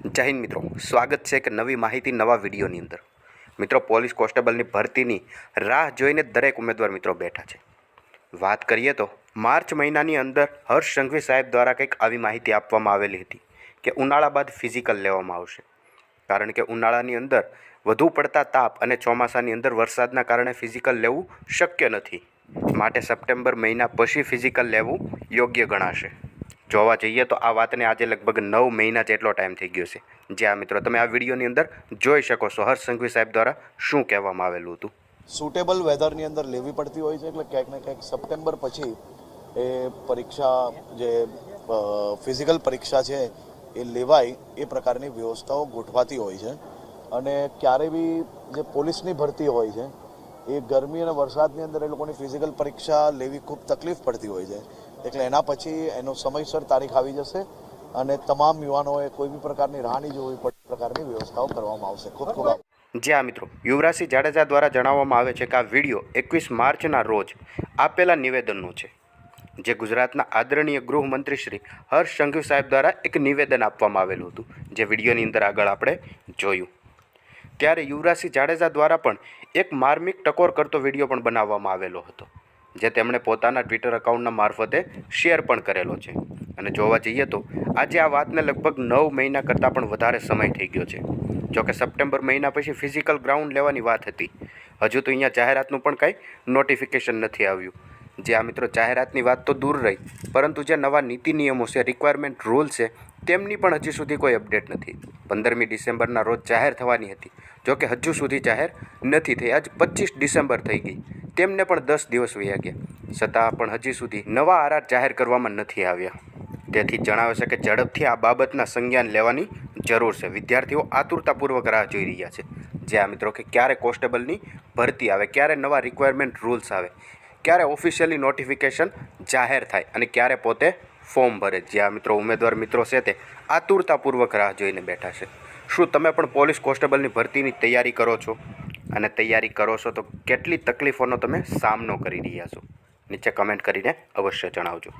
જય હિન્દ મિત્રો, સ્વાગત છે કે નવી માહિતી નવા વિડીયોની અંદર। મિત્રો, પોલીસ કોન્સ્ટેબલની ભરતીની રાહ જોઈને દરેક ઉમેદવાર મિત્રો બેઠા છે। વાત કરીએ તો માર્ચ મહિનાની અંદર હર્ષ સંઘવી સાહેબ દ્વારા કંઈક આવી માહિતી આપવામાં આવેલી હતી કે ઉનાળા બાદ ફિઝિકલ લેવામાં આવશે, કારણ કે ઉનાળાની અંદર વધુ પડતા તાપ અને ચોમાસાની અંદર વરસાદના કારણે ફિઝિકલ લેવું શક્ય નથી, માટે સપ્ટેમ્બર મહિના પછી ફિઝિકલ લેવું યોગ્ય ગણાશે। જોવા જઈએ તો આ વાતને આજે લગભગ 9 મહિના જેટલો ટાઈમ થઈ ગયો છે। જ્યાં મિત્રો તમે આ વિડીયોની અંદર જોઈ શકો છો હર્ષ સંઘવી સાહેબ દ્વારા શું કહેવામાં આવેલું હતું। સુટેબલ વેધરની અંદર લેવી પડતી હોય છે, એટલે ક્યાંક ને ક્યાંક સપ્ટેમ્બર પછી એ પરીક્ષા જે ફિઝિકલ પરીક્ષા છે એ લેવાય એ પ્રકારની વ્યવસ્થાઓ ગોઠવાતી હોય છે। અને ક્યારે બી જે પોલીસની ભરતી હોય છે એ ગરમી અને વરસાદની અંદર એ લોકોની ફિઝિકલ પરીક્ષા લેવી ખૂબ તકલીફ પડતી હોય છે, એટલે એના પછી એનો સમયસર તારીખ આવી જશે અને તમામ યુવાનોએ કોઈ બી પ્રકારની રાહ નહીં જોવી પડે પ્રકારની વ્યવસ્થાઓ કરવામાં આવશે। ખૂબ ખૂબ આભાર। જ્યાં મિત્રો યુવરાજસિંહ જાડેજા દ્વારા જણાવવામાં આવે છે કે આ વિડીયો 21 માર્ચના રોજ આપેલા નિવેદનનો છે, જે ગુજરાતના આદરણીય ગૃહમંત્રી શ્રી હર્ષ સંઘવી સાહેબ દ્વારા એક નિવેદન આપવામાં આવેલું હતું, જે વિડીયોની અંદર આગળ આપણે જોયું। ત્યારે યુવરાજસિંહ જાડેજા દ્વારા પણ એક માર્મિક ટકોર કરતો વિડીયો પણ બનાવવામાં આવેલો હતો, જે તેમણે પોતાના ટ્વિટર એકાઉન્ટના મારફતે શેર પણ કરેલો છે। અને જોવા જઈએ તો આજે આ વાતને લગભગ 9 મહિના કરતાં પણ વધારે સમય થઈ ગયો છે। જોકે સપ્ટેમ્બર મહિના પછી ફિઝિકલ ગ્રાઉન્ડ લેવાની વાત હતી, હજુ તો અહીંયા જાહેરાતનું પણ કાંઈ નોટિફિકેશન નથી આવ્યું। જે આ મિત્રો જાહેરાતની વાત તો દૂર રહી, પરંતુ જે નવા નીતિ નિયમો છે, રિક્વાયરમેન્ટ રૂલ છે, તેમની પણ હજી સુધી કોઈ અપડેટ નથી। 15મી ડિસેમ્બરના રોજ જાહેર થવાની હતી, જોકે હજુ સુધી જાહેર નથી થઈ। આજ 25 ડિસેમ્બર થઈ ગઈ, તેમને પણ 10 દિવસ વયા ગયા, છતાં પણ હજી સુધી નવા આરઆર જાહેર કરવામાં નથી આવ્યા। તેથી જણાવે છે કે ઝડપથી આ બાબતના સંજ્ઞાન લેવાની જરૂર છે। વિદ્યાર્થીઓ આતુરતાપૂર્વક રાહ જોઈ રહ્યા છે, જે આ મિત્રો કે ક્યારે કોન્સ્ટેબલની ભરતી આવે, ક્યારે નવા રિક્વાયરમેન્ટ રૂલ્સ આવે, ક્યારે ઓફિશિયલી નોટિફિકેશન જાહેર થાય અને ક્યારે પોતે ફોર્મ ભરે। જે આ મિત્રો ઉમેદવાર મિત્રો છે તે આતુરતાપૂર્વક રાહ જોઈને બેઠા છે। શું તમે પણ પોલીસ કોન્સ્ટેબલની ભરતીની તૈયારી કરો છો? અને તૈયારી કરો છો તો કેટલી તકલીફોનો તમે સામનો કરી રહ્યા છો? નીચે કમેન્ટ કરીને અવશ્ય જણાવજો।